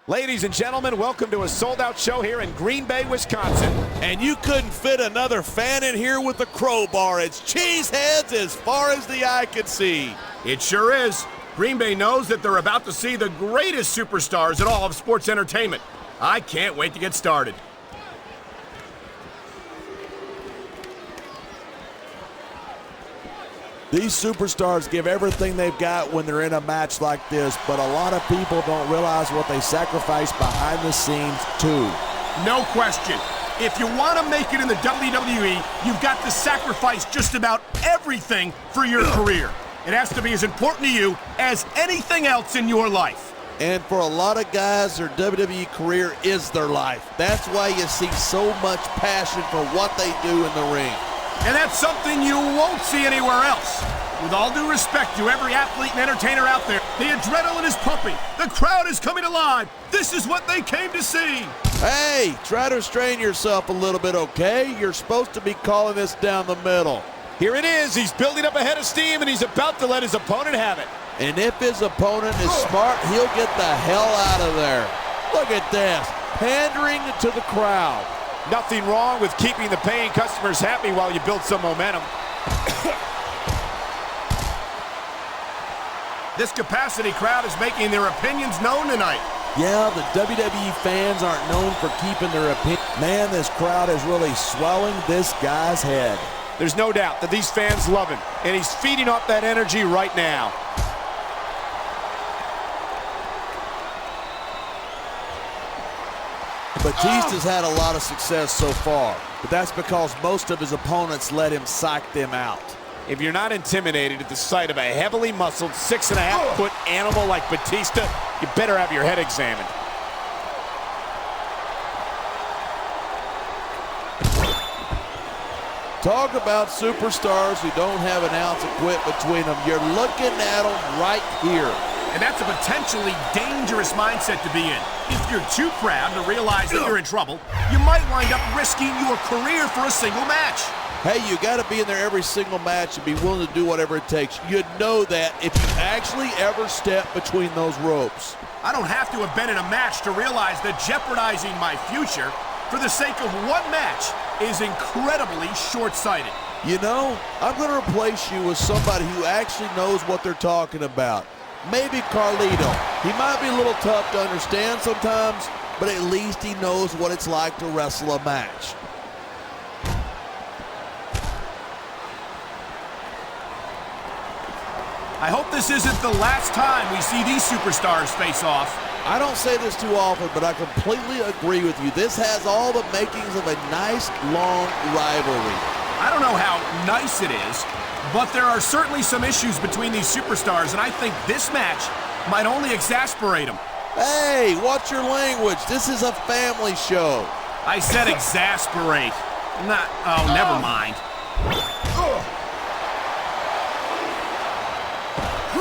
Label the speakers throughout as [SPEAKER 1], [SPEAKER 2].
[SPEAKER 1] Ladies and gentlemen, welcome to a sold-out show here in Green Bay, Wisconsin.
[SPEAKER 2] And you couldn't fit another fan in here with a crowbar. It's cheeseheads as far as the eye can see.
[SPEAKER 3] It sure is. Green Bay knows that they're about to see the greatest superstars in all of sports entertainment. I can't wait to get started.
[SPEAKER 2] These superstars give everything they've got when they're in a match like this, but a lot of people don't realize what they sacrifice behind the scenes, too.
[SPEAKER 3] No question. If you want to make it in the WWE, you've got to sacrifice just about everything for your career. It has to be as important to you as anything else in your life.
[SPEAKER 2] And for a lot of guys, their WWE career is their life. That's why you see so much passion for what they do in the ring.
[SPEAKER 3] And that's something you won't see anywhere else. With all due respect to every athlete and entertainer out there, the adrenaline is pumping. The crowd is coming alive. This is what they came to see.
[SPEAKER 2] Hey, try to restrain yourself a little bit, okay? You're supposed to be calling this down the middle.
[SPEAKER 1] Here it is. He's building up a head of steam, and he's about to let his opponent have it.
[SPEAKER 2] And if his opponent is smart, he'll get the hell out of there. Look at this, pandering to the crowd.
[SPEAKER 1] Nothing wrong with keeping the paying customers happy while you build some momentum.
[SPEAKER 3] This capacity crowd is making their opinions known tonight.
[SPEAKER 2] Yeah, the WWE fans aren't known for keeping their opinion. Man, this crowd is really swelling this guy's head.
[SPEAKER 1] There's no doubt that these fans love him, and he's feeding off that energy right now.
[SPEAKER 2] Batista's had a lot of success so far, but that's because most of his opponents let him psych them out.
[SPEAKER 1] If you're not intimidated at the sight of a heavily muscled 6.5-foot animal like Batista, you better have your head examined.
[SPEAKER 2] Talk about superstars who don't have an ounce of quit between them. You're looking at them right here.
[SPEAKER 3] And that's a potentially dangerous mindset to be in. If you're too proud to realize that you're in trouble, you might wind up risking your career for a single match.
[SPEAKER 2] Hey, you got to be in there every single match and be willing to do whatever it takes. You'd know that if you actually ever step between those ropes.
[SPEAKER 3] I don't have to have been in a match to realize that jeopardizing my future for the sake of one match is incredibly short-sighted.
[SPEAKER 2] You know, I'm going to replace you with somebody who actually knows what they're talking about. Maybe Carlito. He might be a little tough to understand sometimes, but at least he knows what it's like to wrestle a match.
[SPEAKER 3] I hope this isn't the last time we see these superstars face off.
[SPEAKER 2] I don't say this too often, but I completely agree with you. This has all the makings of a nice, long rivalry.
[SPEAKER 3] I don't know how nice it is, but there are certainly some issues between these superstars, and I think this match might only exasperate them.
[SPEAKER 2] Hey, watch your language. This is a family show.
[SPEAKER 3] I said exasperate. Never mind.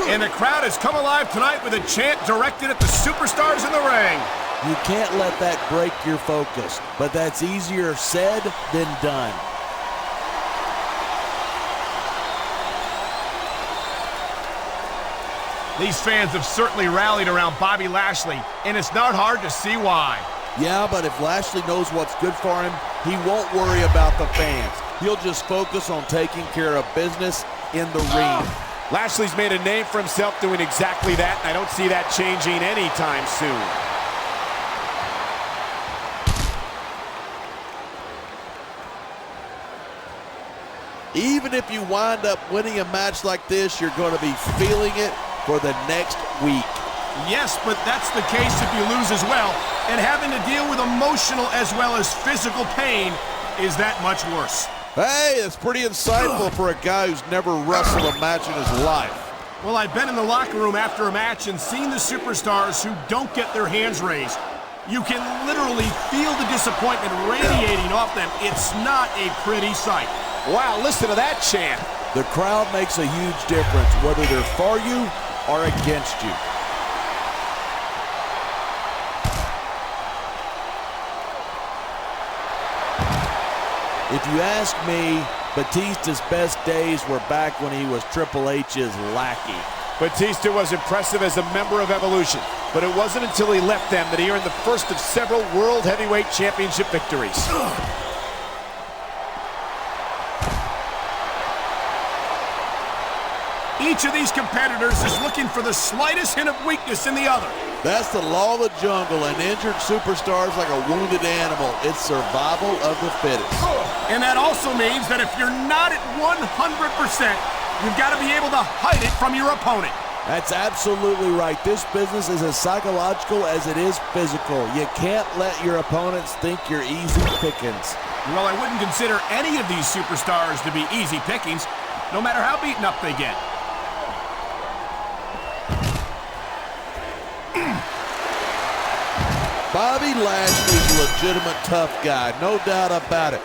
[SPEAKER 3] And the crowd has come alive tonight with a chant directed at the superstars in the ring.
[SPEAKER 2] You can't let that break your focus, but that's easier said than done.
[SPEAKER 3] These fans have certainly rallied around Bobby Lashley, and it's not hard to see why.
[SPEAKER 2] Yeah, but if Lashley knows what's good for him, he won't worry about the fans. He'll just focus on taking care of business in the ring.
[SPEAKER 1] Lashley's made a name for himself doing exactly that, and I don't see that changing anytime soon.
[SPEAKER 2] Even if you wind up winning a match like this, you're going to be feeling it for the next week.
[SPEAKER 3] Yes, but that's the case if you lose as well, and having to deal with emotional as well as physical pain is that much worse.
[SPEAKER 2] Hey, that's pretty insightful for a guy who's never wrestled a match in his life.
[SPEAKER 3] Well, I've been in the locker room after a match and seen the superstars who don't get their hands raised. You can literally feel the disappointment radiating off them. It's not a pretty sight.
[SPEAKER 1] Wow, listen to that chant.
[SPEAKER 2] The crowd makes a huge difference, whether they're for you or against you. If you ask me, Batista's best days were back when he was Triple H's lackey.
[SPEAKER 1] Batista was impressive as a member of Evolution, but it wasn't until he left them that he earned the first of several World Heavyweight Championship victories.
[SPEAKER 3] Each of these competitors is looking for the slightest hint of weakness in the other.
[SPEAKER 2] That's the law of the jungle. An injured superstar is like a wounded animal. It's survival of the fittest.
[SPEAKER 3] And that also means that if you're not at 100%, you've got to be able to hide it from your opponent.
[SPEAKER 2] That's absolutely right. This business is as psychological as it is physical. You can't let your opponents think you're easy pickings.
[SPEAKER 3] Well, I wouldn't consider any of these superstars to be easy pickings, no matter how beaten up they get.
[SPEAKER 2] Bobby Lashley's a legitimate tough guy, no doubt about it.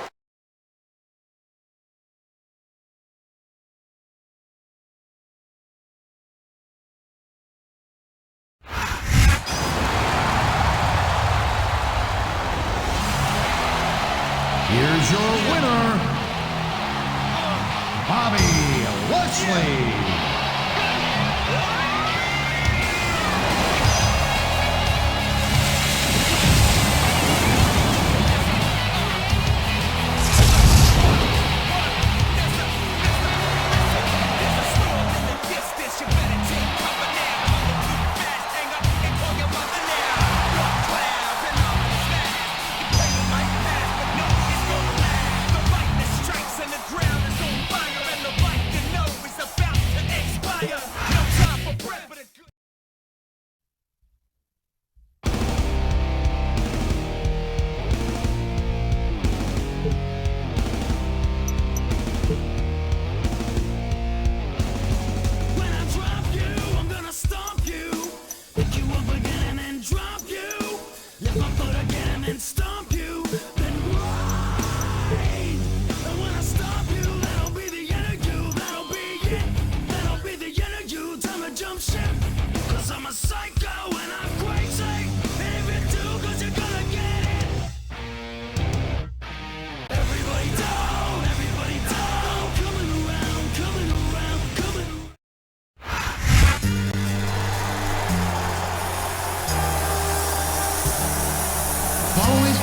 [SPEAKER 4] Here's your winner, Bobby Lashley.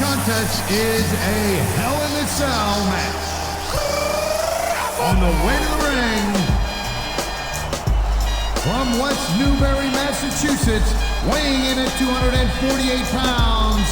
[SPEAKER 4] Contest is a Hell in a Cell match. On the way to the ring, from West Newbury, Massachusetts, weighing in at 248 pounds,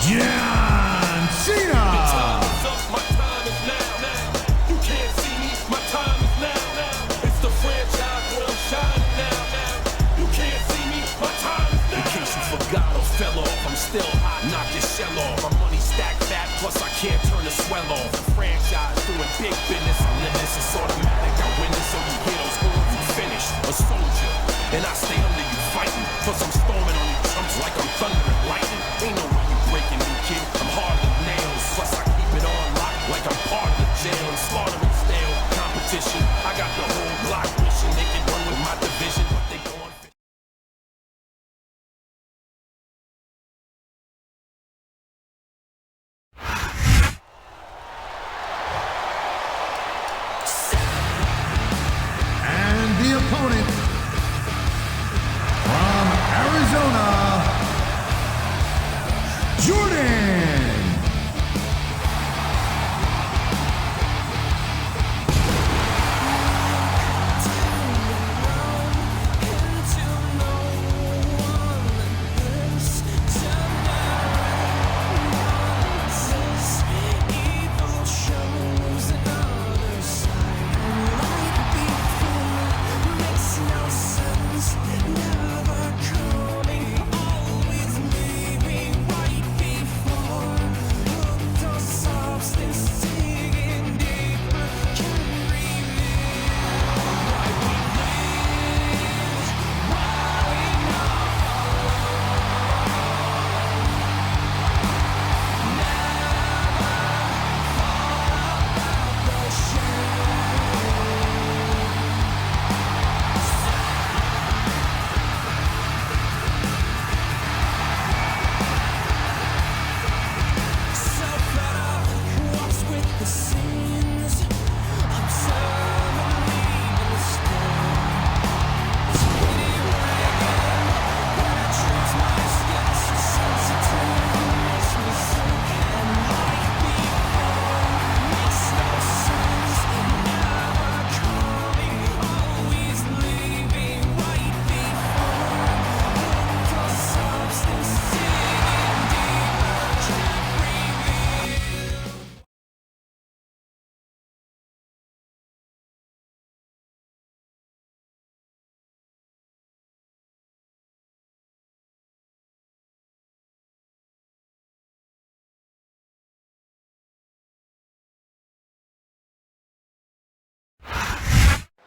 [SPEAKER 4] John Cena.
[SPEAKER 5] My time is now. You can't see me, my time is now. It's the franchise where I'm shining now. You can't see me, my time is now. In case you forgot or fell off, I'm still hot, knock your shell off. Stack fat, plus I can't turn the swell off. The franchise doing big business. I'm in this, it's automatic. I win this, so you hear those horns, you finish. A soldier, and I stay under you fighting. Plus I'm storming on you chumps like I'm thunder and lightning. Ain't no way you breaking me, kid. I'm hard as nails. Plus I keep it on lock like I'm part of the jail. And slaughtering stale competition. I got the whole block mission. They can run with my division, but they go on.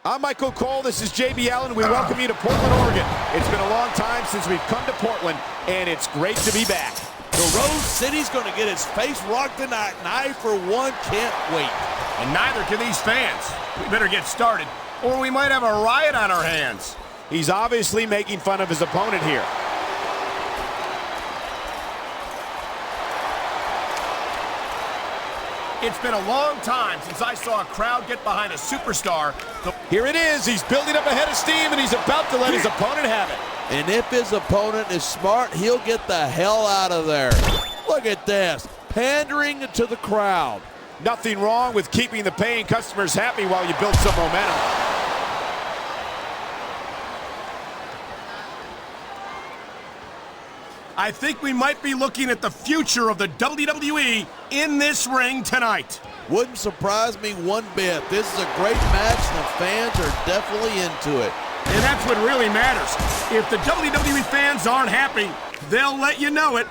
[SPEAKER 1] I'm Michael Cole. This is JB Allen. We welcome you to Portland, Oregon. It's been a long time since we've come to Portland, and it's great to be back.
[SPEAKER 2] The Rose City's going to get its face rocked tonight, and I, for one, can't wait.
[SPEAKER 3] And neither can these fans. We better get started, or we might have a riot on our hands.
[SPEAKER 1] He's obviously making fun of his opponent here.
[SPEAKER 3] It's been a long time since I saw a crowd get behind a superstar.
[SPEAKER 1] Here it is. He's building up a head of steam, and he's about to let his opponent have it.
[SPEAKER 2] And if his opponent is smart, he'll get the hell out of there. Look at this, pandering to the crowd.
[SPEAKER 1] Nothing wrong with keeping the paying customers happy while you build some momentum.
[SPEAKER 3] I think we might be looking at the future of the WWE in this ring tonight.
[SPEAKER 2] Wouldn't surprise me one bit. This is a great match, and the fans are definitely into it.
[SPEAKER 3] And that's what really matters. If the WWE fans aren't happy, they'll let you know it.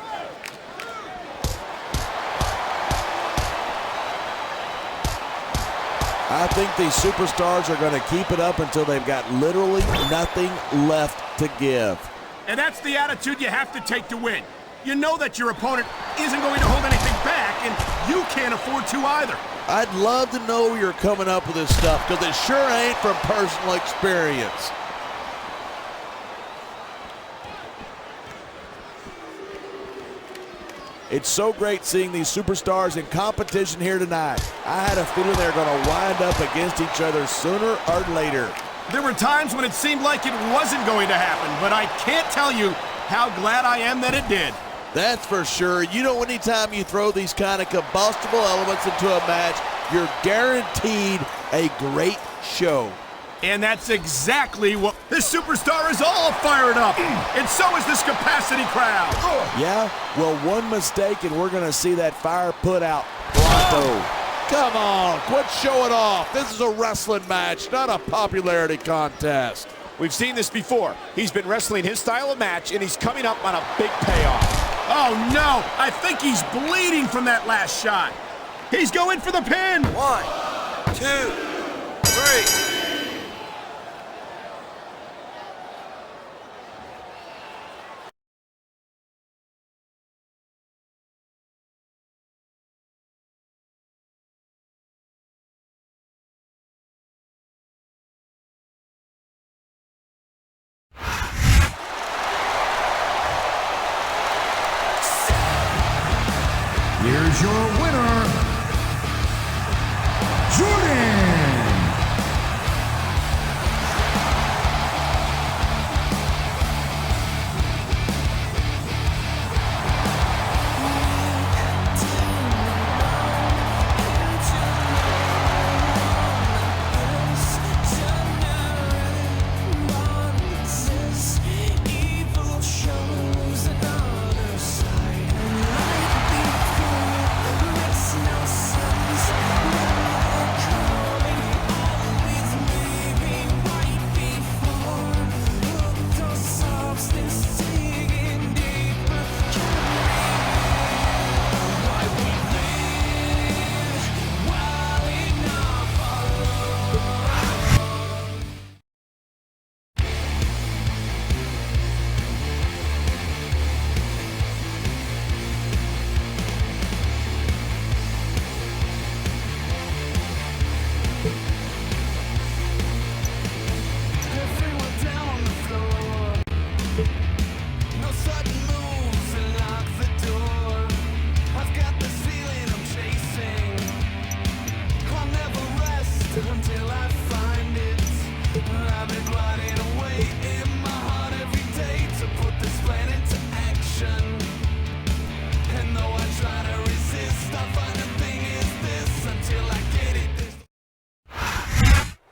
[SPEAKER 2] I think these superstars are going to keep it up until they've got literally nothing left to give.
[SPEAKER 3] And that's the attitude you have to take to win. You know that your opponent isn't going to hold anything back, and you can't afford to either.
[SPEAKER 2] I'd love to know where you're coming up with this stuff, because it sure ain't from personal experience. It's so great seeing these superstars in competition here tonight. I had a feeling they were going to wind up against each other sooner or later.
[SPEAKER 3] There were times when it seemed like it wasn't going to happen, but I can't tell you how glad I am that it did.
[SPEAKER 2] That's for sure. You know, anytime you throw these kind of combustible elements into a match, you're guaranteed a great show.
[SPEAKER 3] And that's exactly what this superstar is all fired up. And so is this capacity crowd.
[SPEAKER 2] Yeah? Well, one mistake and we're going to see that fire put out pronto. Come on, quit showing off. This is a wrestling match, not a popularity contest.
[SPEAKER 1] We've seen this before. He's been wrestling his style of match, and he's coming up on a big payoff.
[SPEAKER 3] Oh, no. I think he's bleeding from that last shot. He's going for the pin.
[SPEAKER 6] 1, 2, 3.
[SPEAKER 4] Here's your winner, Jordan.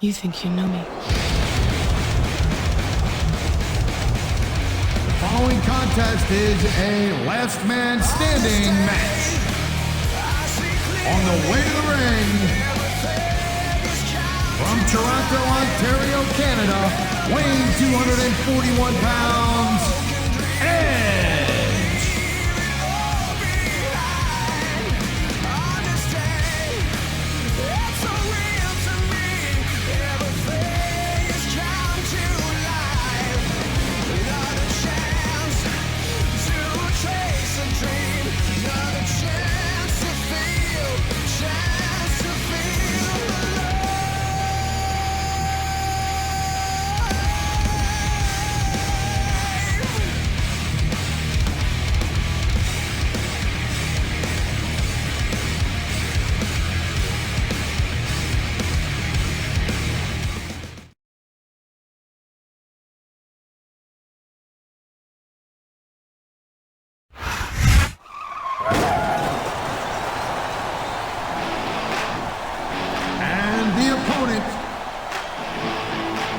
[SPEAKER 7] You think you know me?
[SPEAKER 4] The following contest is a last man standing match. On the way to the ring, from Toronto, Ontario, Canada, weighing 241 pounds, Edge. And the opponent,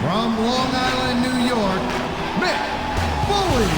[SPEAKER 4] from Long Island, New York, Mick Foley.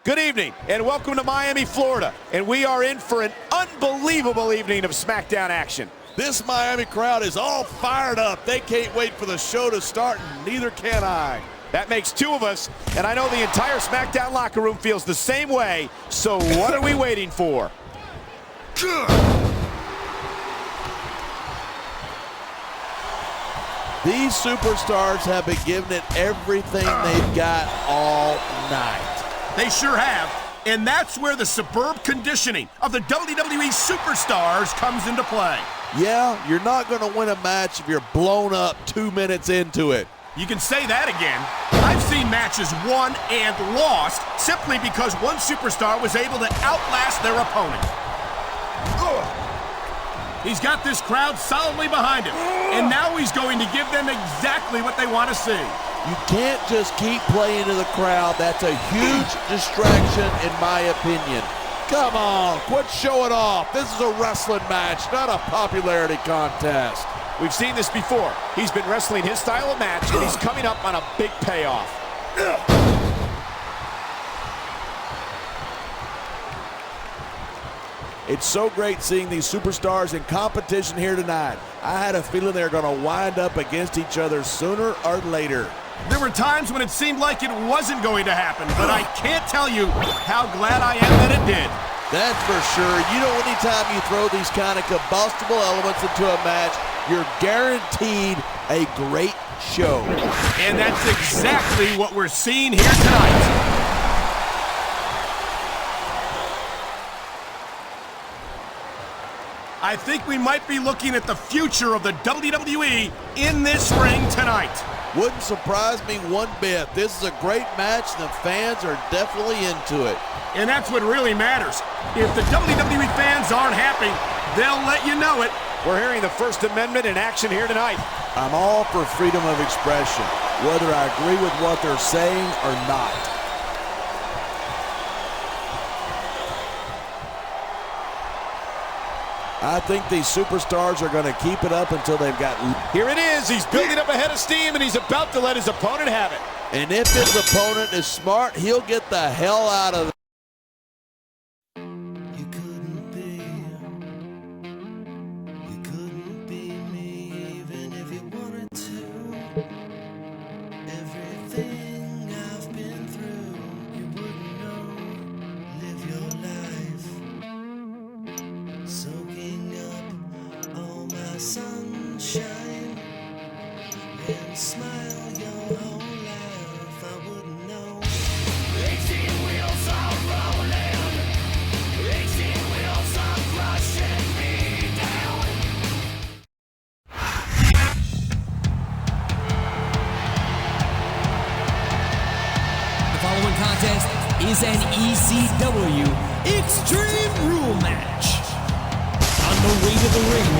[SPEAKER 1] Good evening, and welcome to Miami, Florida. And we are in for an unbelievable evening of Smackdown action.
[SPEAKER 2] This Miami crowd is all fired up. They can't wait for the show to start, and neither can I.
[SPEAKER 1] That makes two of us, and I know the entire Smackdown locker room feels the same way, so what are we waiting for?
[SPEAKER 2] These superstars have been giving it everything they've got all night.
[SPEAKER 3] They sure have. And that's where the superb conditioning of the WWE superstars comes into play.
[SPEAKER 2] Yeah, you're not going to win a match if you're blown up 2 minutes into it.
[SPEAKER 3] You can say that again. I've seen matches won and lost simply because one superstar was able to outlast their opponent. He's got this crowd solidly behind him, and now he's going to give them exactly what they want to see.
[SPEAKER 2] You can't just keep playing to the crowd. That's a huge distraction, in my opinion. Come on, quit showing off. This is a wrestling match, not a popularity contest.
[SPEAKER 1] We've seen this before. He's been wrestling his style of match, and he's coming up on a big payoff.
[SPEAKER 2] It's so great seeing these superstars in competition here tonight. I had a feeling they were going to wind up against each other sooner or later.
[SPEAKER 3] There were times when it seemed like it wasn't going to happen, but I can't tell you how glad I am that it did.
[SPEAKER 2] That's for sure. You know, anytime you throw these kind of combustible elements into a match, you're guaranteed a great show.
[SPEAKER 3] And that's exactly what we're seeing here tonight. I think we might be looking at the future of the WWE in this ring tonight.
[SPEAKER 2] Wouldn't surprise me one bit. This is a great match, and the fans are definitely into it.
[SPEAKER 3] And that's what really matters. If the WWE fans aren't happy, they'll let you know it.
[SPEAKER 1] We're hearing the First Amendment in action here tonight.
[SPEAKER 2] I'm all for freedom of expression, whether I agree with what they're saying or not. I think these superstars are going to keep it up until they've got...
[SPEAKER 1] Here it is. He's building up a head of steam, and he's about to let his opponent have it.
[SPEAKER 2] And if his opponent is smart, he'll get the hell out of
[SPEAKER 8] sunshine and smile your whole life. I wouldn't know. 18 wheels are rolling, 18 wheels are crushing me down.
[SPEAKER 9] The following contest is an ECW Extreme Rule match. On the way to the ring,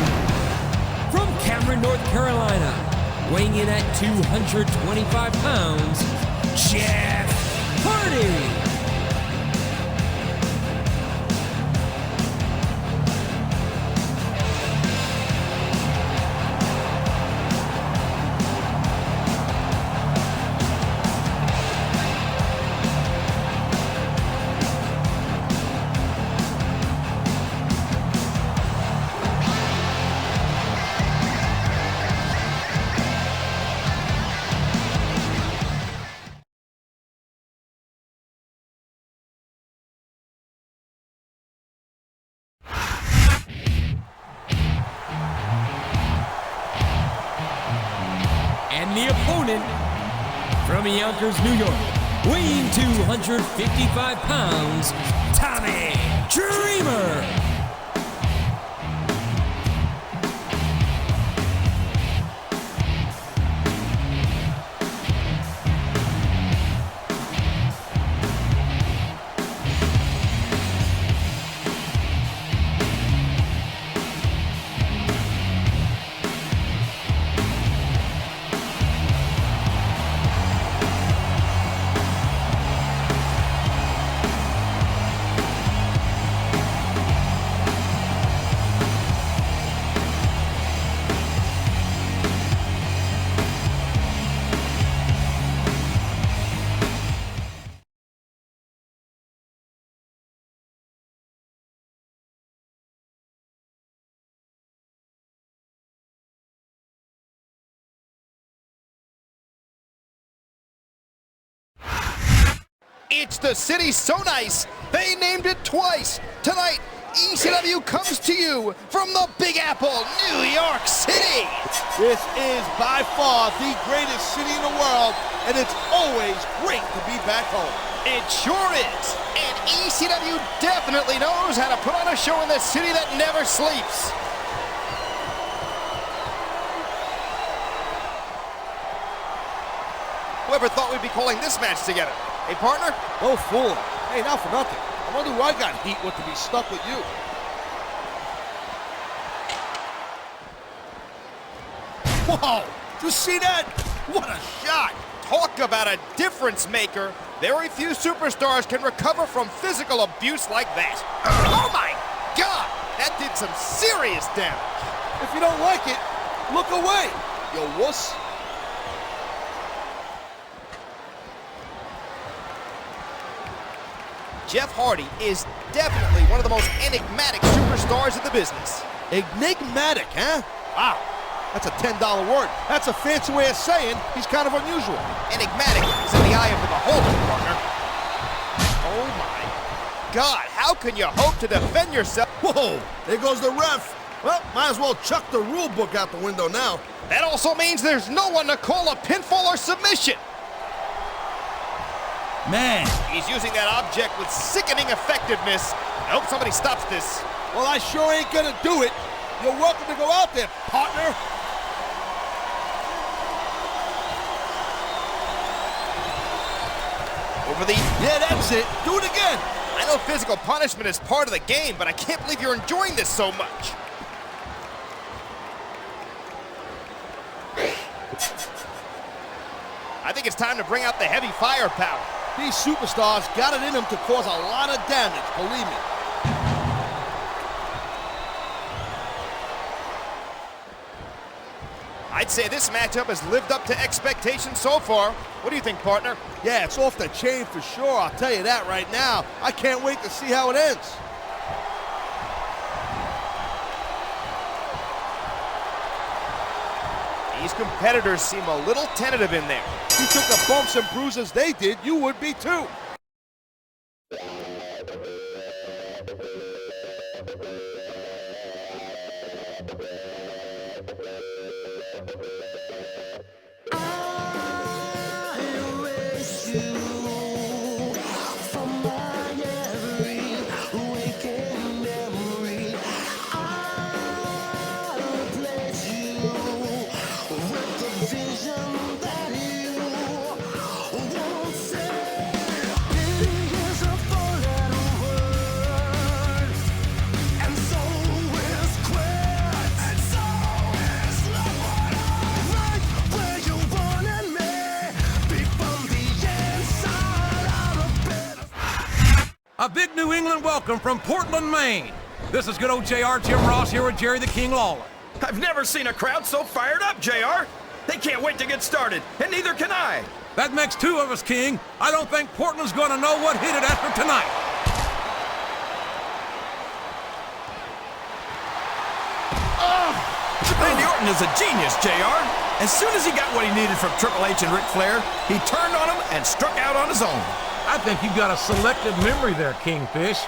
[SPEAKER 9] from Cameron, North Carolina, weighing in at 225 pounds, Jeff Hardy. And the opponent from Yonkers, New York, weighing 255 pounds, Tommy Dreamer.
[SPEAKER 10] It's the city so nice, they named it twice. Tonight, ECW comes to you from the Big Apple, New York City.
[SPEAKER 2] This is by far the greatest city in the world, and it's always great to be back home.
[SPEAKER 10] It sure is. And ECW definitely knows how to put on a show in the city that never sleeps. Whoever thought we'd be calling this match together? Hey, partner?
[SPEAKER 2] Oh, fool. Hey, not for nothing. I wonder who I got heat with to be stuck with you.
[SPEAKER 10] Whoa! Did you see that? What a shot! Talk about a difference maker. Very few superstars can recover from physical abuse like that. Oh my God! That did some serious damage.
[SPEAKER 2] If you don't like it, look away, you wuss.
[SPEAKER 10] Jeff Hardy is definitely one of the most enigmatic superstars in the business.
[SPEAKER 2] Enigmatic, huh? Wow, that's a $10 word. That's a fancy way of saying he's kind of unusual.
[SPEAKER 10] Enigmatic is in the eye of the beholder, partner. Oh my God, how can you hope to defend yourself?
[SPEAKER 2] Whoa, there goes the ref. Well, might as well chuck the rule book out the window now.
[SPEAKER 10] That also means there's no one to call a pinfall or submission.
[SPEAKER 9] Man,
[SPEAKER 10] he's using that object with sickening effectiveness. I hope somebody stops this.
[SPEAKER 2] Well, I sure ain't gonna do it. You're welcome to go out there, partner.
[SPEAKER 10] Over the...
[SPEAKER 2] Yeah, that's it. Do it again.
[SPEAKER 10] I know physical punishment is part of the game, but I can't believe you're enjoying this so much. I think it's time to bring out the heavy firepower.
[SPEAKER 2] These superstars got it in them to cause a lot of damage, believe me.
[SPEAKER 10] I'd say this matchup has lived up to expectations so far. What do you think, partner?
[SPEAKER 2] Yeah, it's off the chain for sure, I'll tell you that right now. I can't wait to see how it ends.
[SPEAKER 10] These competitors seem a little tentative in there.
[SPEAKER 2] If you took the bumps and bruises they did, you would be too.
[SPEAKER 11] A big New England welcome from Portland, Maine. This is good old JR Jim Ross here with Jerry the King Lawler.
[SPEAKER 3] I've never seen a crowd so fired up, JR. They can't wait to get started, and neither can I.
[SPEAKER 11] That makes two of us, King. I don't think Portland's going to know what hit it after tonight.
[SPEAKER 3] Randy Orton is a genius, JR. As soon as he got what he needed from Triple H and Ric Flair, he turned on him and struck out on his own.
[SPEAKER 11] I think you've got a selective memory there, Kingfish.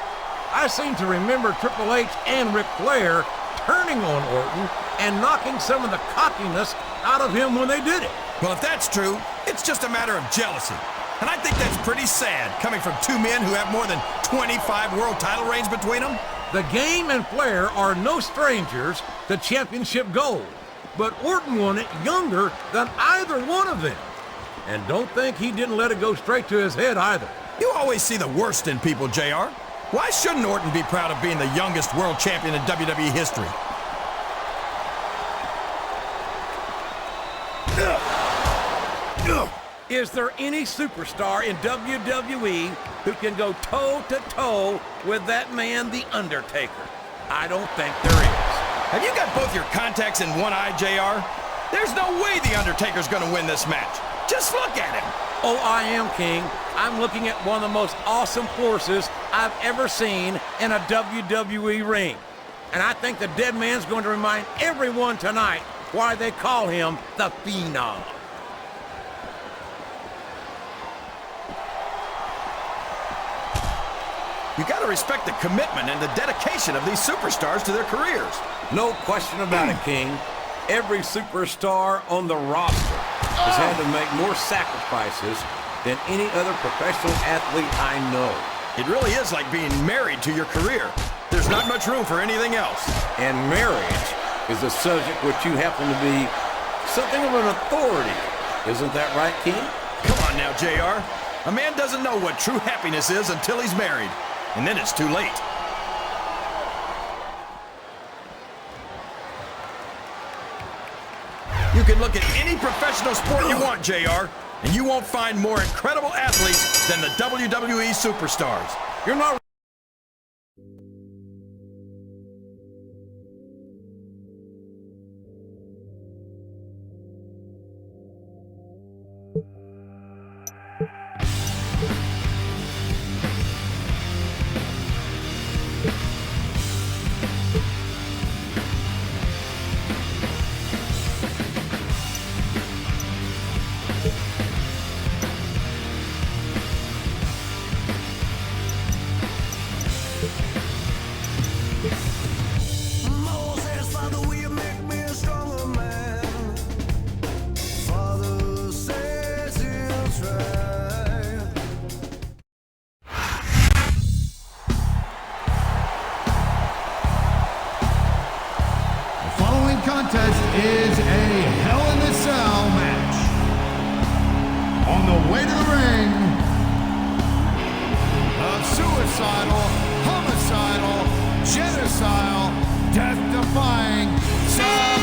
[SPEAKER 11] I seem to remember Triple H and Ric Flair turning on Orton and knocking some of the cockiness out of him when they did it.
[SPEAKER 12] Well, if that's true, it's just a matter of jealousy. And I think that's pretty sad, coming from two men who have more than 25 world title reigns between them.
[SPEAKER 11] The Game and Flair are no strangers to championship gold, but Orton won it younger than either one of them. And don't think he didn't let it go straight to his head either.
[SPEAKER 12] You always see the worst in people, JR. Why shouldn't Orton be proud of being the youngest world champion in WWE history?
[SPEAKER 11] Is there any superstar in WWE who can go toe-to-toe with that man, The Undertaker? I don't think there is.
[SPEAKER 12] Have you got both your contacts in one eye, JR? There's no way The Undertaker's gonna win this match. Just look at him.
[SPEAKER 11] Oh, I am, King. I'm looking at one of the most awesome forces I've ever seen in a WWE ring. And I think the dead man's going to remind everyone tonight why they call him the Phenom.
[SPEAKER 12] You gotta respect the commitment and the dedication of these superstars to their careers.
[SPEAKER 11] No question about it, King. Every superstar on the roster has had to make more sacrifices than any other professional athlete I know.
[SPEAKER 12] It really is like being married to your career. There's not much room for anything else.
[SPEAKER 11] And marriage is a subject which you happen to be something of an authority. Isn't that right, King?
[SPEAKER 12] Come on now, JR. A man doesn't know what true happiness is until he's married. And then it's too late. You can look at any professional sport you want, JR, and you won't find more incredible athletes than the WWE superstars.
[SPEAKER 11] You're not...
[SPEAKER 4] Contest is a Hell in a Cell match. On the way to the ring, a suicidal, homicidal, genocidal, death-defying Sabu.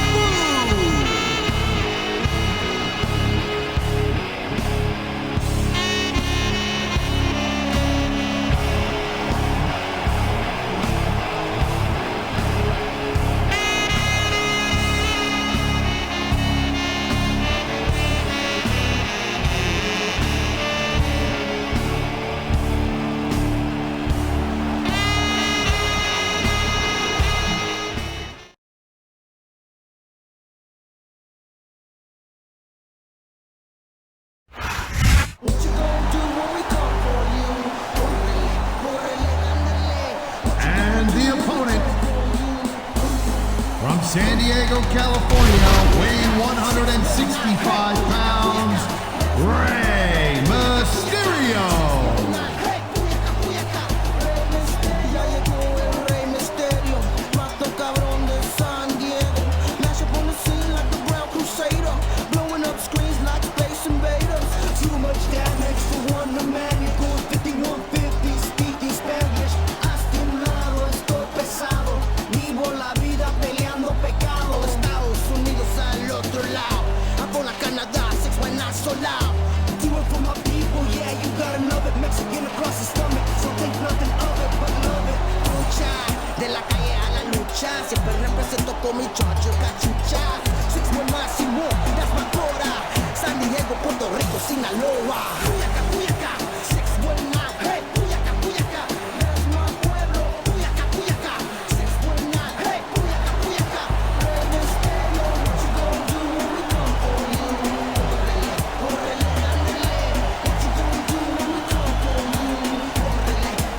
[SPEAKER 4] San Diego, California, weighing 165 pounds, Rey Mysterio.
[SPEAKER 8] Siempre represento con mi chocho cachucha. 6 máximo, that's my quota. San Diego, Puerto Rico, Sinaloa. Puyaca, Puyaca, 619, hey, Puyaca, Puyaca. That's my pueblo, Puyaca, Puyaca. 619, hey, Puyaca, Puyaca. Rey Mysterio, what you gonna do when we come for you? Córrele, ándale. What you gonna do when we come for you?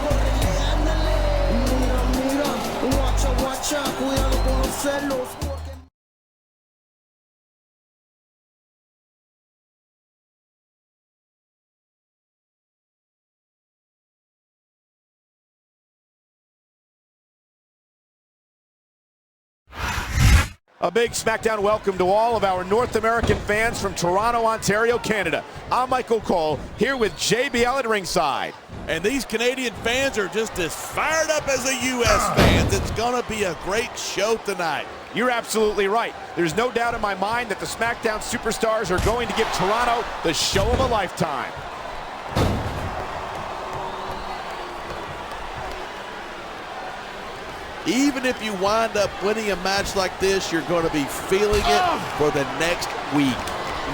[SPEAKER 8] Córrele, ándale. Mira, watcha, cuidado con los celos.
[SPEAKER 1] A big Smackdown welcome to all of our North American fans from Toronto, Ontario, Canada. I'm Michael Cole, here with JBL at ringside.
[SPEAKER 2] And these Canadian fans are just as fired up as the U.S. fans. It's going to be a great show tonight.
[SPEAKER 1] You're absolutely right. There's no doubt in my mind that the Smackdown superstars are going to give Toronto the show of a lifetime.
[SPEAKER 2] Even if you wind up winning a match like this, you're going to be feeling it for the next week.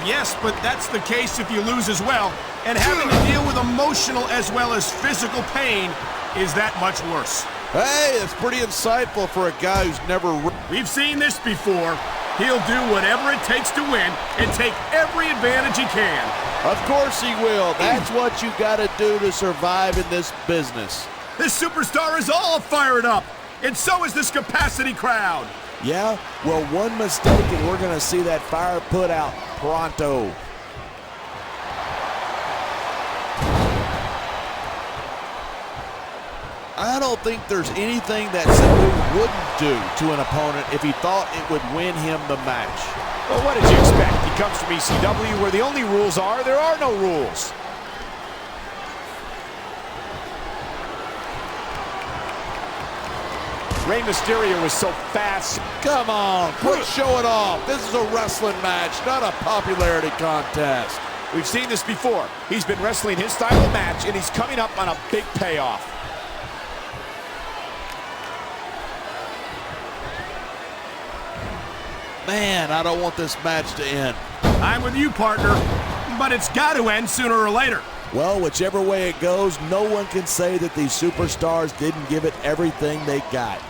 [SPEAKER 3] Yes, but that's the case if you lose as well. And having to deal with emotional as well as physical pain is that much worse.
[SPEAKER 2] Hey, it's pretty insightful for a guy who's never...
[SPEAKER 3] We've seen this before. He'll do whatever it takes to win and take every advantage he can.
[SPEAKER 2] Of course he will. That's what you got to do to survive in this business.
[SPEAKER 3] This superstar is all fired up. And so is this capacity crowd.
[SPEAKER 2] Yeah? Well, one mistake and we're going to see that fire put out pronto. I don't think there's anything that Sabu wouldn't do to an opponent if he thought it would win him the match.
[SPEAKER 1] Well, what did you expect? He comes from ECW where the only rules are there are no rules. Rey Mysterio was so fast.
[SPEAKER 2] Come on, quit showing off. This is a wrestling match, not a popularity contest.
[SPEAKER 1] We've seen this before. He's been wrestling his style of match, and he's coming up on a big payoff.
[SPEAKER 2] Man, I don't want this match to end.
[SPEAKER 3] I'm with you, partner, but it's got to end sooner or later.
[SPEAKER 2] Well, whichever way it goes, no one can say that these superstars didn't give it everything they got.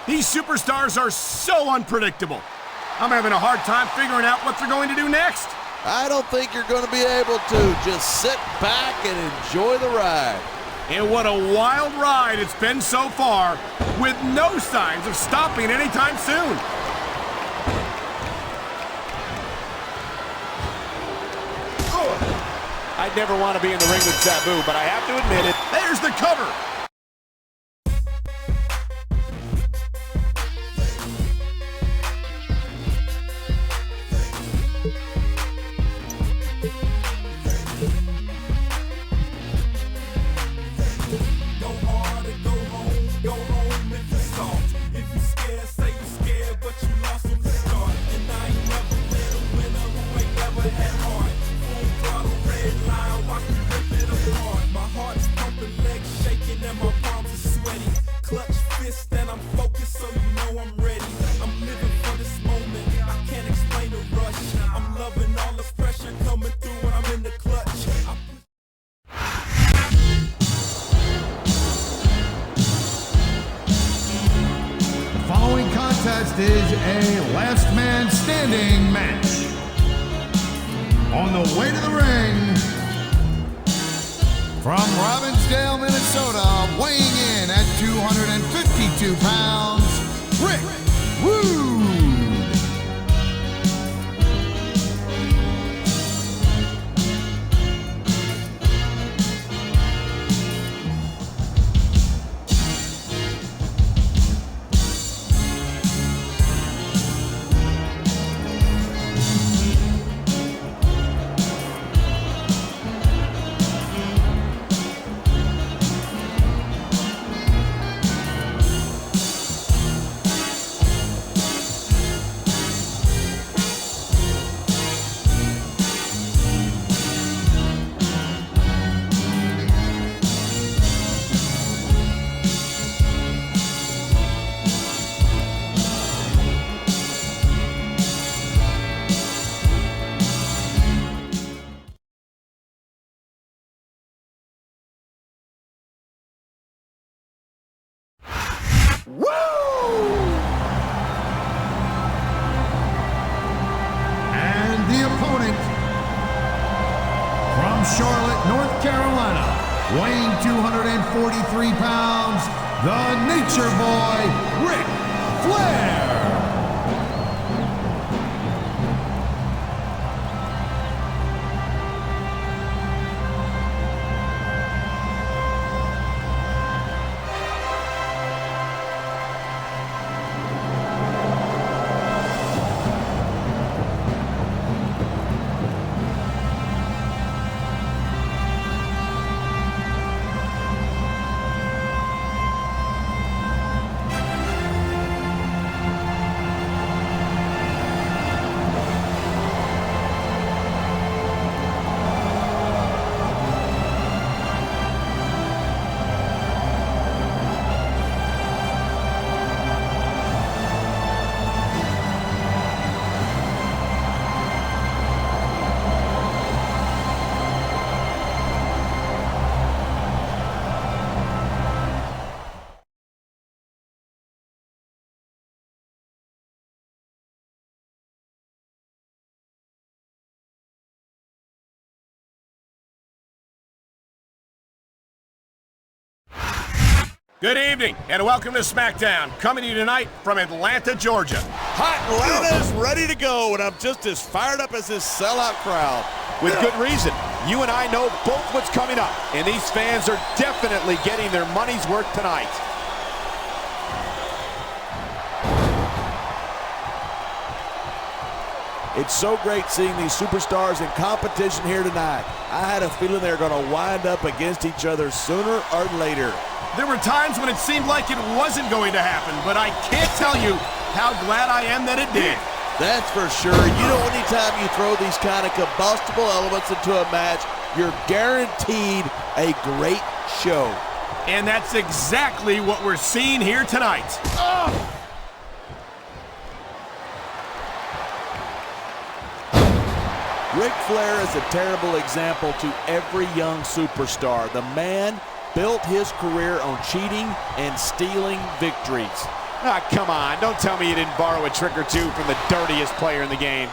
[SPEAKER 3] These superstars are so unpredictable. I'm having a hard time figuring out what they're going to do next.
[SPEAKER 2] I don't think you're going to be able to. Just sit back and enjoy the ride.
[SPEAKER 3] And what a wild ride it's been so far, with no signs of stopping anytime soon.
[SPEAKER 1] I'd never want to be in the ring with Sabu, but I have to admit it.
[SPEAKER 3] There's the cover.
[SPEAKER 4] Is a last man standing match. On the way to the ring, from Robbinsdale, Minnesota, weighing in at 252 pounds, Rick Rude.
[SPEAKER 2] Woo!
[SPEAKER 4] And the opponent from Charlotte, North Carolina, weighing 243 pounds, the Nature Boy, Ric Flair.
[SPEAKER 3] Good evening, and welcome to Smackdown, coming to you tonight from Atlanta, Georgia.
[SPEAKER 2] Hot Atlanta is ready to go, and I'm just as fired up as this sellout crowd.
[SPEAKER 1] With good reason. You and I know both what's coming up, and these fans are definitely getting their money's worth tonight.
[SPEAKER 2] It's so great seeing these superstars in competition here tonight. I had a feeling they were going to wind up against each other sooner or later.
[SPEAKER 3] There were times when it seemed like it wasn't going to happen, but I can't tell you how glad I am that it did.
[SPEAKER 2] That's for sure. You know, anytime you throw these kind of combustible elements into a match, you're guaranteed a great show.
[SPEAKER 3] And that's exactly what we're seeing here tonight.
[SPEAKER 2] Ric Flair is a terrible example to every young superstar. The man built his career on cheating and stealing victories.
[SPEAKER 1] Ah, come on. Don't tell me you didn't borrow a trick or two from the dirtiest player in the game.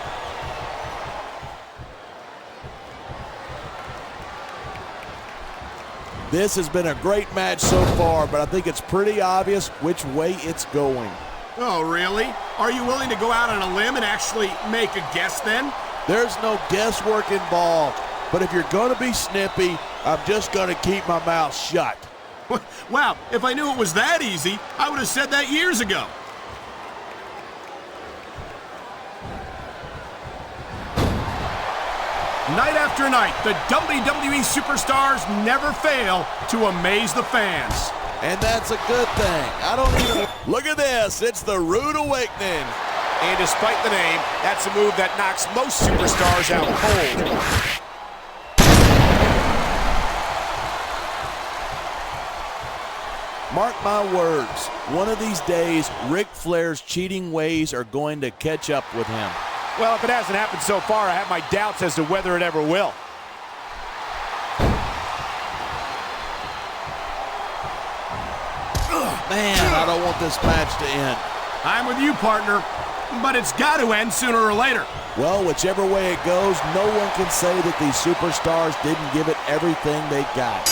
[SPEAKER 2] This has been a great match so far, but I think it's pretty obvious which way it's going.
[SPEAKER 3] Oh, really? Are you willing to go out on a limb and actually make a guess then?
[SPEAKER 2] There's no guesswork involved, but if you're going to be snippy, I'm just going to keep my mouth shut.
[SPEAKER 3] Wow, if I knew it was that easy, I would have said that years ago. Night after night, the WWE superstars never fail to amaze the fans.
[SPEAKER 2] And that's a good thing. I don't even... Look at this. It's the Rude Awakening.
[SPEAKER 1] And despite the name, that's a move that knocks most superstars out cold.
[SPEAKER 2] Mark my words, one of these days, Ric Flair's cheating ways are going to catch up with him.
[SPEAKER 1] Well, if it hasn't happened so far, I have my doubts as to whether it ever will.
[SPEAKER 2] Man, I don't want this match to end.
[SPEAKER 3] I'm with you, partner, but it's got to end sooner or later.
[SPEAKER 2] Well, whichever way it goes, no one can say that these superstars didn't give it everything they got.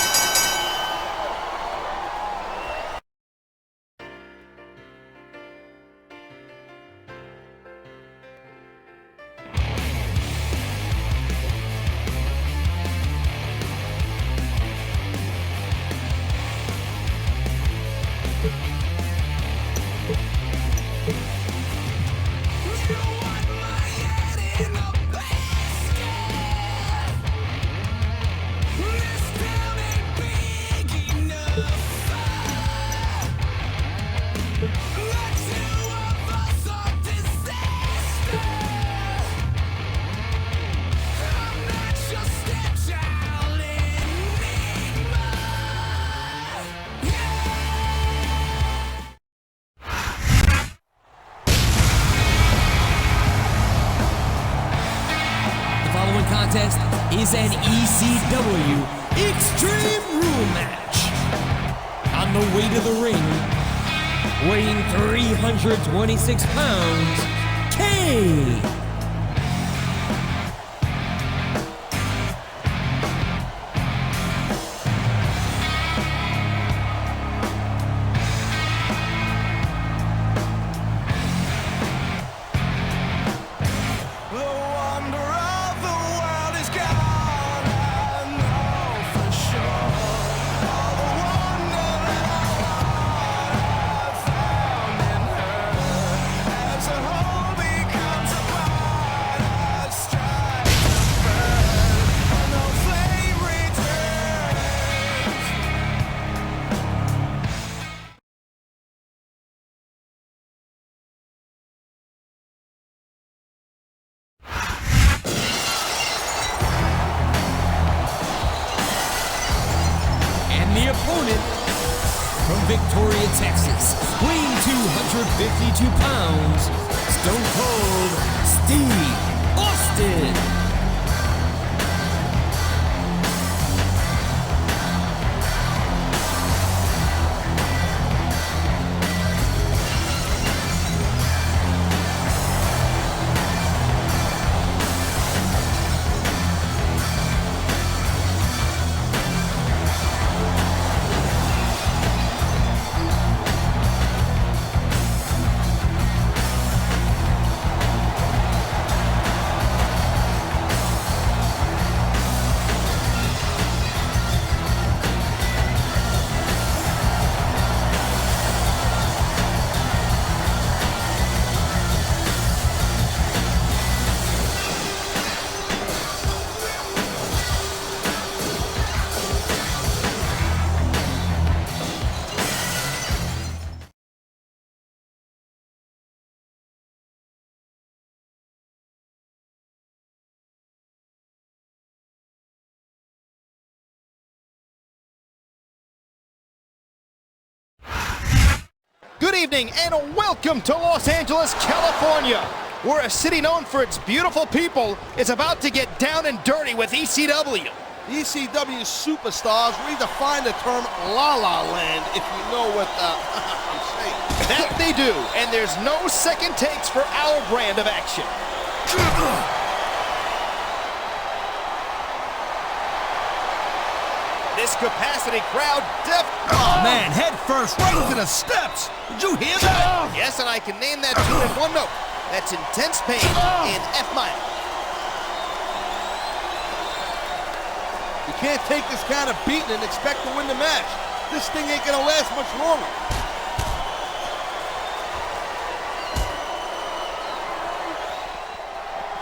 [SPEAKER 9] Contest is an ECW Extreme Rule match. On the way to the ring, weighing 326 pounds, Kane. The opponent from Victoria, Texas, weighing 252 pounds, Stone Cold Steve Austin.
[SPEAKER 10] Good evening and welcome to Los Angeles, California, where a city known for its beautiful people is about to get down and dirty with ECW.
[SPEAKER 2] ECW superstars redefine the term La La Land, if you know what I'm saying.
[SPEAKER 10] That they do, and there's no second takes for our brand of action. This capacity crowd
[SPEAKER 12] Oh, man, head first, right to the steps. Did you hear that?
[SPEAKER 10] Yes, and I can name that tune in one note. That's intense pain in F minor.
[SPEAKER 2] You can't take this kind of beating and expect to win the match. This thing ain't gonna last much longer.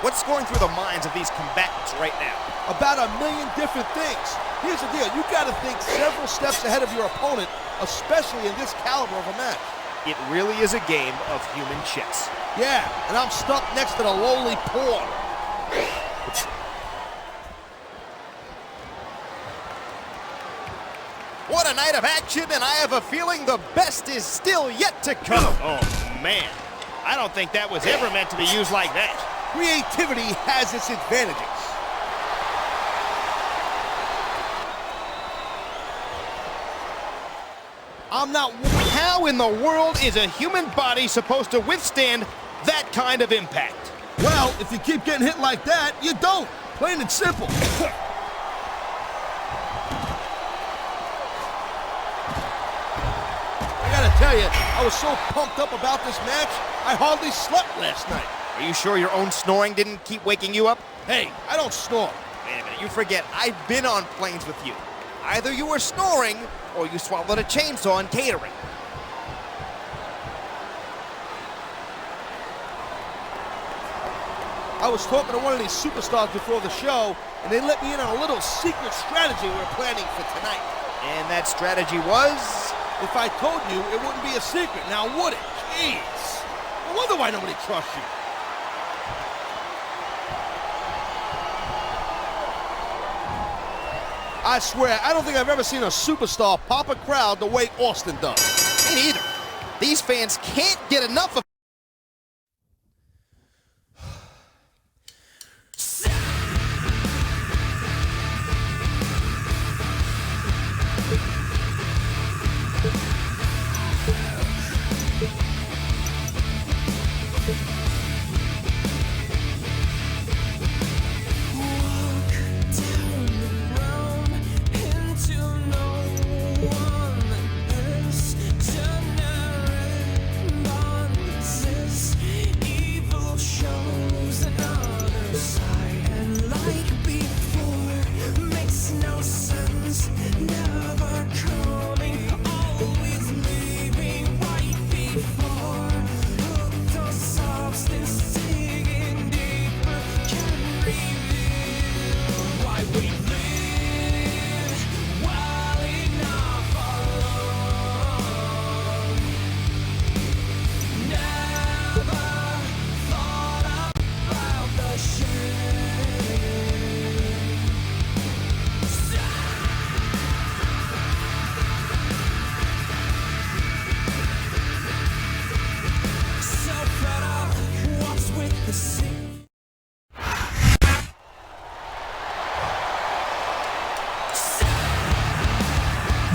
[SPEAKER 10] What's going through the minds of these combatants right now?
[SPEAKER 2] About a million different things. Here's the deal, you gotta think several steps ahead of your opponent, especially in this caliber of a match.
[SPEAKER 10] It really is a game of human chess.
[SPEAKER 2] Yeah, and I'm stuck next to the lowly pawn.
[SPEAKER 10] What a night of action, and I have a feeling the best is still yet to come. Oh, man. I don't think that was ever meant to be used like that.
[SPEAKER 2] Creativity has its advantages. I'm not...
[SPEAKER 10] How in the world is a human body supposed to withstand that kind of impact?
[SPEAKER 2] Well, if you keep getting hit like that, you don't. Plain and simple. I gotta tell you, I was so pumped up about this match, I hardly slept last night.
[SPEAKER 10] Are you sure your own snoring didn't keep waking you up?
[SPEAKER 2] Hey, I don't snore.
[SPEAKER 10] Wait a minute, you forget, I've been on planes with you. Either you were snoring, or you swallowed a chainsaw in catering.
[SPEAKER 2] I was talking to one of these superstars before the show, and they let me in on a little secret strategy we're planning for tonight.
[SPEAKER 10] And that strategy was?
[SPEAKER 2] If I told you, it wouldn't be a secret, now would it? Jeez. No wonder why nobody trusts you. I swear, I don't think I've ever seen a superstar pop a crowd the way Austin does.
[SPEAKER 10] Me neither. These fans can't get enough of...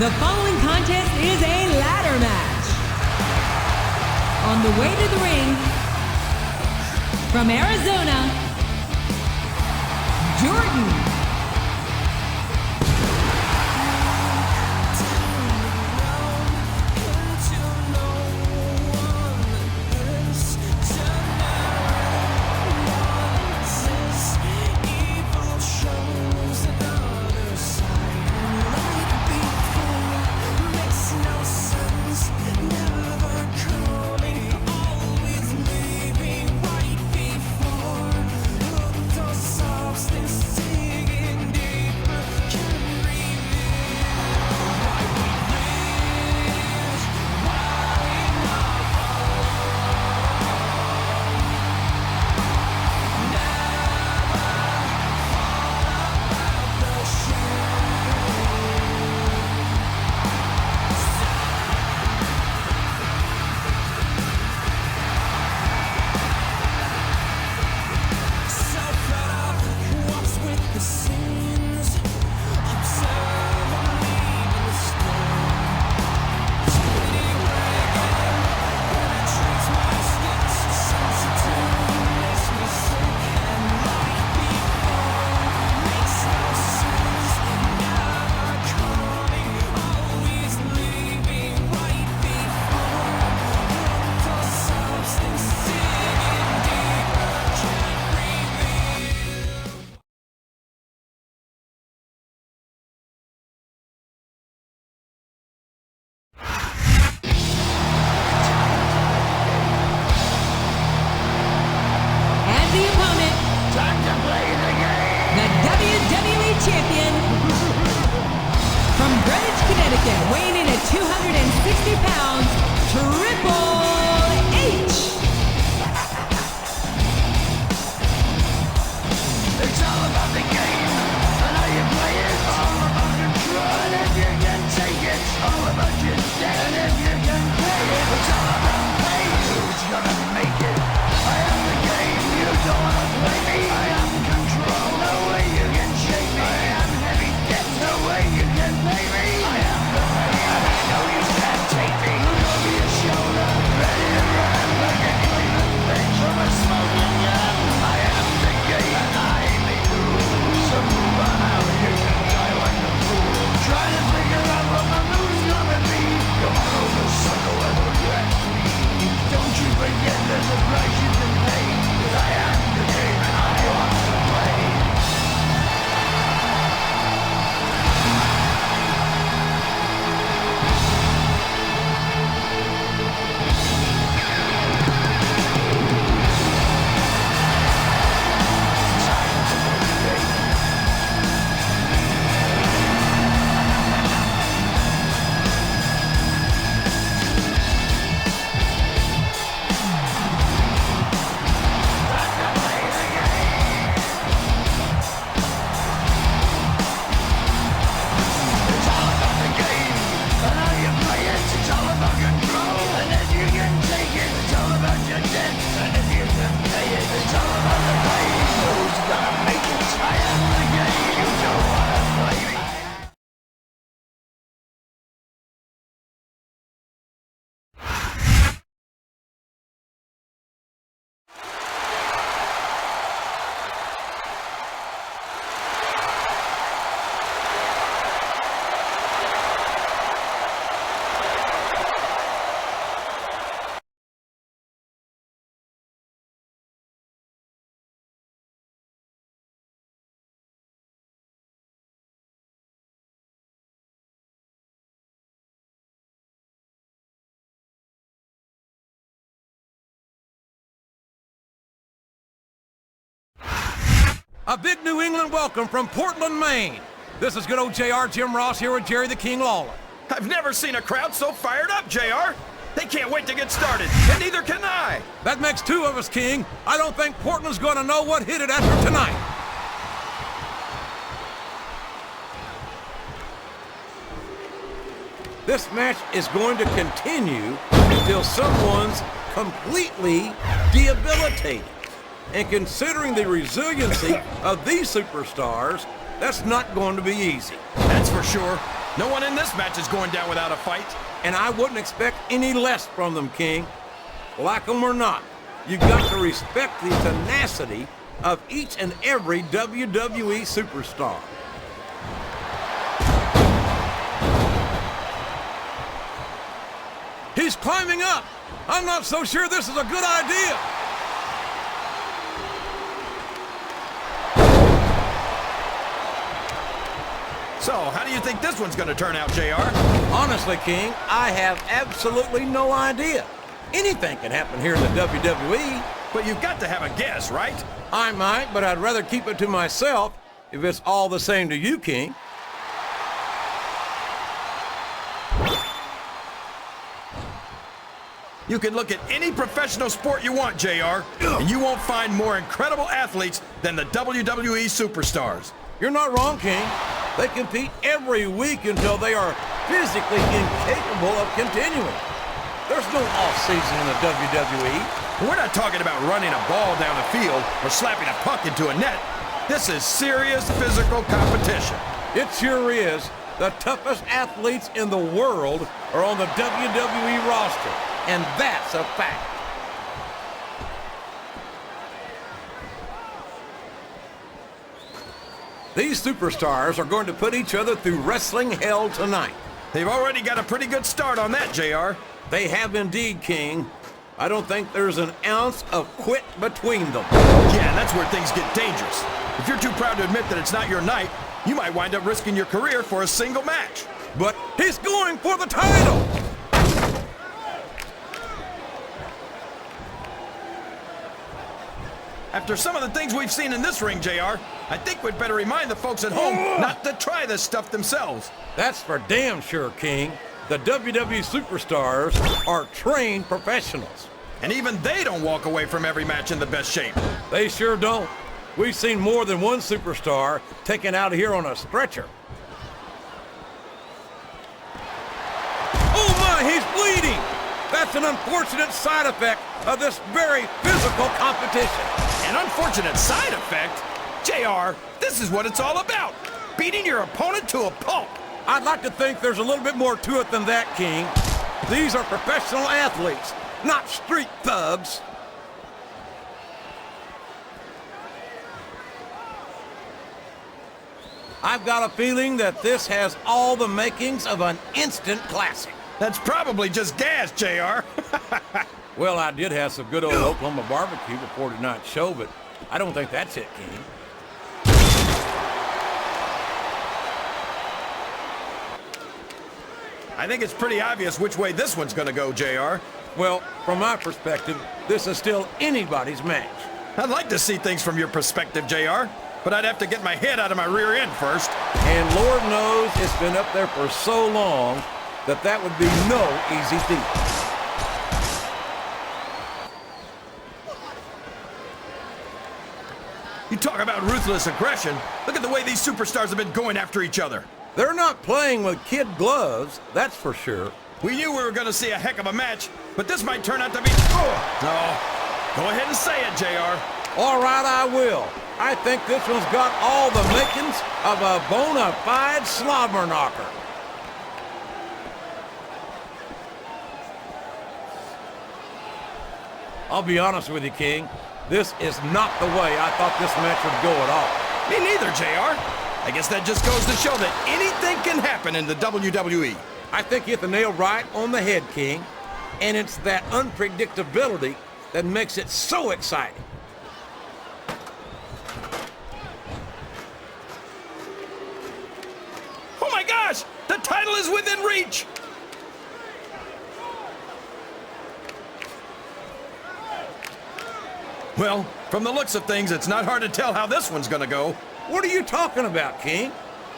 [SPEAKER 13] The following contest is a ladder match. On the way to the ring, from Arizona, Jordan. champion, from Greenwich, Connecticut, weighing in at 260 pounds, Triple H.
[SPEAKER 8] It's all about the game, and how you play it. All about control, and if you can take it. All about your debt, and if you can play it. It's all about pain, who's gonna make it? I am the game, you don't wanna play me. I am control, no way you can shake me. I am heavy debt, no way you can pay me. I am the pain, and I know you can't take me. Look over your shoulder, ready to run like a Cleveland bitch from a smoking gun. I am the game, and I may lose. So move on out, you can die like a fool. Trying to figure out what my move's gonna be. Come on over, sucker, I will get me. Don't you forget there's a price you can pay. 'Cause I am the game, and I want to play.
[SPEAKER 11] A big New England welcome from Portland, Maine. This is good old JR Jim Ross here with Jerry the King Lawler.
[SPEAKER 12] I've never seen a crowd so fired up, JR. They can't wait to get started, and neither can I.
[SPEAKER 11] That makes two of us, King. I don't think Portland's going to know what hit it after tonight. This match is going to continue until someone's completely debilitated. And considering the resiliency of these superstars, that's not going to be easy.
[SPEAKER 12] That's for sure. No one in this match is going down without a fight.
[SPEAKER 11] And I wouldn't expect any less from them, King. Like them or not, you've got to respect the tenacity of each and every WWE superstar. He's climbing up. I'm not so sure this is a good idea.
[SPEAKER 12] So, how do you think this one's going to turn out, JR?
[SPEAKER 11] Honestly, King, I have absolutely no idea. Anything can happen here in the WWE.
[SPEAKER 12] But you've got to have a guess, right?
[SPEAKER 11] I might, but I'd rather keep it to myself if it's all the same to you, King.
[SPEAKER 12] You can look at any professional sport you want, JR, and you won't find more incredible athletes than the WWE superstars.
[SPEAKER 11] You're not wrong, King. They compete every week until they are physically incapable of continuing. There's no off-season in the WWE.
[SPEAKER 12] We're not talking about running a ball down a field or slapping a puck into a net. This is serious physical competition.
[SPEAKER 11] It sure is. The toughest athletes in the world are on the WWE roster, and that's a fact. These superstars are going to put each other through wrestling hell tonight.
[SPEAKER 12] They've already got a pretty good start on that, JR.
[SPEAKER 11] They have indeed, King. I don't think there's an ounce of quit between them.
[SPEAKER 12] Yeah, that's where things get dangerous. If you're too proud to admit that it's not your night, you might wind up risking your career for a single match.
[SPEAKER 11] But he's going for the title!
[SPEAKER 12] After some of the things we've seen in this ring, JR, I think we'd better remind the folks at home not to try this stuff themselves.
[SPEAKER 11] That's for damn sure, King. The WWE superstars are trained professionals.
[SPEAKER 12] And even they don't walk away from every match in the best shape.
[SPEAKER 11] They sure don't. We've seen more than one superstar taken out of here on a stretcher. Oh my, he's bleeding! That's an unfortunate side effect of this very physical competition.
[SPEAKER 12] An unfortunate side effect? JR, this is what it's all about. Beating your opponent to a pulp.
[SPEAKER 11] I'd like to think there's a little bit more to it than that, King. These are professional athletes, not street thugs. I've got a feeling that this has all the makings of an instant classic.
[SPEAKER 12] That's probably just gas, JR.
[SPEAKER 11] Well, I did have some good old Oklahoma barbecue before tonight's show, but I don't think that's it, King.
[SPEAKER 12] I think it's pretty obvious which way this one's gonna go, JR.
[SPEAKER 11] Well, from my perspective, this is still anybody's match.
[SPEAKER 12] I'd like to see things from your perspective, JR, but I'd have to get my head out of my rear end first.
[SPEAKER 11] And Lord knows it's been up there for so long that that would be no easy feat.
[SPEAKER 12] You talk about ruthless aggression. Look at the way these superstars have been going after each other.
[SPEAKER 11] They're not playing with kid gloves, that's for sure.
[SPEAKER 12] We knew we were going to see a heck of a match, but this might turn out to be... No. Go ahead and say it, JR.
[SPEAKER 11] All right, I will. I think this one's got all the makings of a bona fide slobber knocker. I'll be honest with you, King. This is not the way I thought this match would go at all.
[SPEAKER 12] Me neither, JR. I guess that just goes to show that anything can happen in the WWE.
[SPEAKER 11] I think you hit the nail right on the head, King. And it's that unpredictability that makes it so exciting.
[SPEAKER 12] Oh my gosh! The title is within reach! Well, from the looks of things, it's not hard to tell how this one's gonna go.
[SPEAKER 11] What are you talking about, King?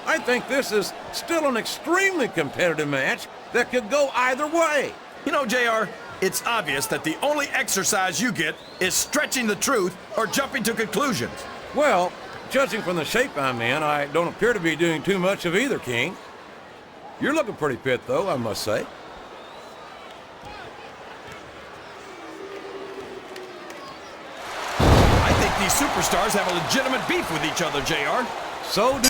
[SPEAKER 11] I think this is still an extremely competitive match that could go either way.
[SPEAKER 12] You know, JR, it's obvious that the only exercise you get is stretching the truth or jumping to conclusions.
[SPEAKER 11] Well, judging from the shape I'm in, I don't appear to be doing too much of either, King. You're looking pretty fit, though, I must say.
[SPEAKER 12] I think these superstars have a legitimate beef with each other, JR.
[SPEAKER 11] So do...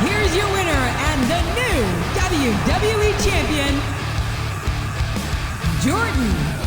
[SPEAKER 13] Here's your winner and the new WWE Champion, Jordan